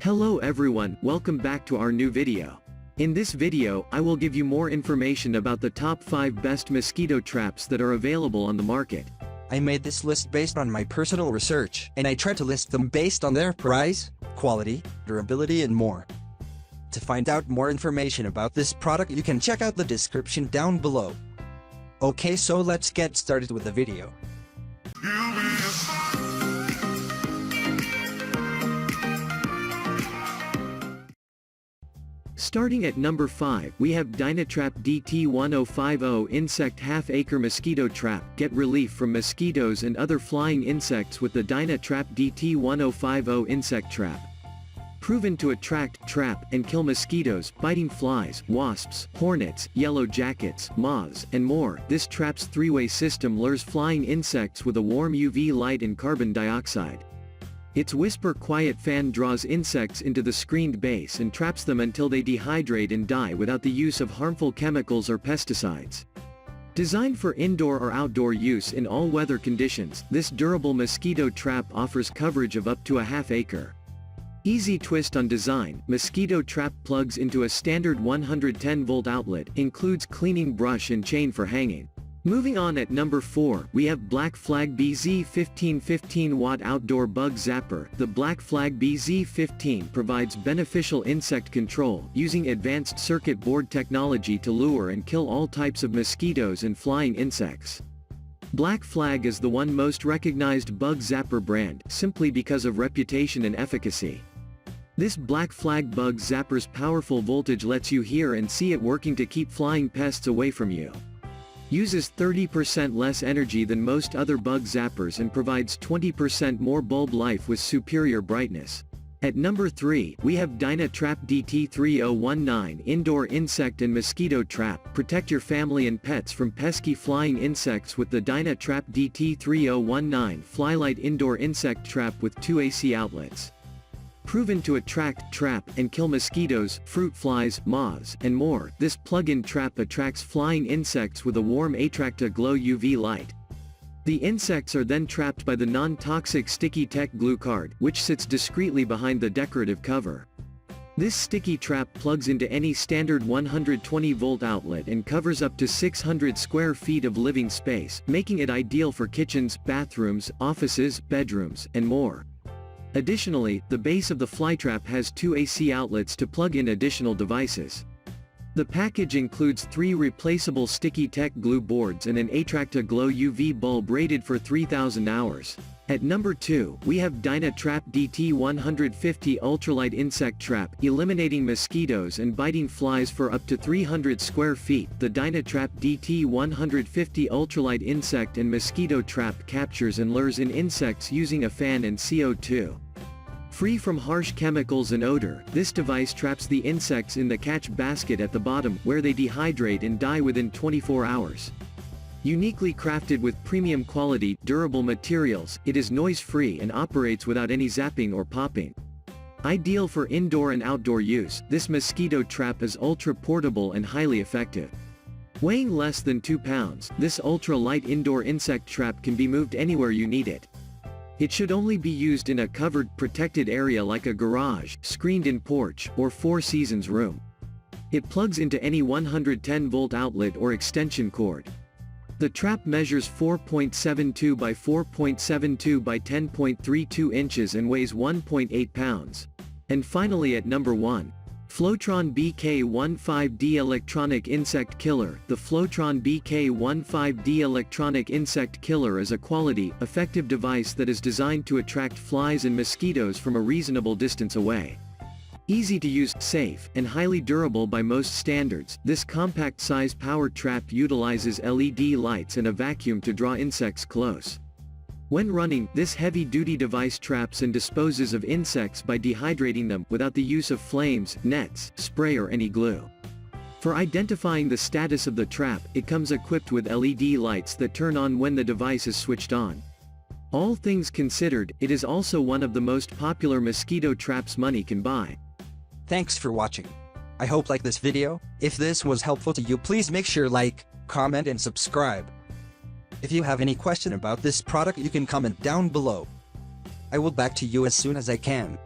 Hello everyone, welcome back to our new video. In this video, I will give you more information about the top 5 best mosquito traps that are available on the market. I made this list based on my personal research, and I tried to list them based on their price, quality, durability and more. To find out more information about this product, you can check out the description down below. Okay, so let's get started with the video. Starting at number 5, we have Dynatrap DT105O Insect Half-Acre Mosquito Trap. Get relief from mosquitoes and other flying insects with the Dynatrap DT105O Insect Trap. Proven to attract, trap, and kill mosquitoes, biting flies, wasps, hornets, yellow jackets, moths, and more, this trap's three-way system lures flying insects with a warm UV light and carbon dioxide. Its whisper quiet fan draws insects into the screened base and traps them until they dehydrate and die without the use of harmful chemicals or pesticides. Designed for indoor or outdoor use in all weather conditions, this durable mosquito trap offers coverage of up to a half-acre. Easy twist on design, mosquito trap plugs into a standard 110-volt outlet, includes cleaning brush and chain for hanging. Moving on at number 4, we have Black Flag BZ 15-15-watt Outdoor Bug Zapper. The Black Flag BZ15 provides beneficial insect control, using advanced circuit board technology to lure and kill all types of mosquitoes and flying insects. Black Flag is the one most recognized bug zapper brand, simply because of reputation and efficacy. This Black Flag bug zapper's powerful voltage lets you hear and see it working to keep flying pests away from you. Uses 30% less energy than most other bug zappers and provides 20% more bulb life with superior brightness. At number 3, we have Dynatrap DT3019 Indoor Insect and Mosquito Trap. Protect your family and pets from pesky flying insects with the Dynatrap DT3019 Flylight Indoor Insect Trap with 2 AC outlets. Proven to attract, trap, and kill mosquitoes, fruit flies, moths, and more, this plug-in trap attracts flying insects with a warm Attracta Glow UV light. The insects are then trapped by the non-toxic Sticky Tech glue card, which sits discreetly behind the decorative cover. This sticky trap plugs into any standard 120-volt outlet and covers up to 600 square feet of living space, making it ideal for kitchens, bathrooms, offices, bedrooms, and more. Additionally, the base of the flytrap has 2 AC outlets to plug in additional devices. The package includes 3 replaceable Sticky Tech glue boards and an Attracta Glow UV bulb rated for 3,000 hours. At number 2, we have Dynatrap DT150 Ultralight Insect Trap. Eliminating mosquitoes and biting flies for up to 300 square feet, the Dynatrap DT150 Ultralight Insect and Mosquito Trap captures and lures in insects using a fan and CO2. Free from harsh chemicals and odor, this device traps the insects in the catch basket at the bottom, where they dehydrate and die within 24 hours. Uniquely crafted with premium quality, durable materials, it is noise-free and operates without any zapping or popping. Ideal for indoor and outdoor use, this mosquito trap is ultra-portable and highly effective. Weighing less than 2 pounds, this ultra-light indoor insect trap can be moved anywhere you need it. It should only be used in a covered, protected area like a garage, screened-in porch, or Four Seasons room. It plugs into any 110-volt outlet or extension cord. The trap measures 4.72 by 4.72 by 10.32 inches and weighs 1.8 pounds. And finally at number 1. Flotron BK1 Electronic Insect Killer. The Flotron BK1 Electronic Insect Killer is a quality, effective device that is designed to attract flies and mosquitoes from a reasonable distance away. Easy to use, safe, and highly durable by most standards, this compact-size power trap utilizes LED lights and a vacuum to draw insects close. When running, this heavy-duty device traps and disposes of insects by dehydrating them, without the use of flames, nets, spray or any glue. For identifying the status of the trap, it comes equipped with LED lights that turn on when the device is switched on. All things considered, it is also one of the most popular mosquito traps money can buy. Thanks for watching. I hope like this video. If this was helpful to you, please make sure like, comment and subscribe. If you have any question about this product, you can comment down below. I will back to you as soon as I can.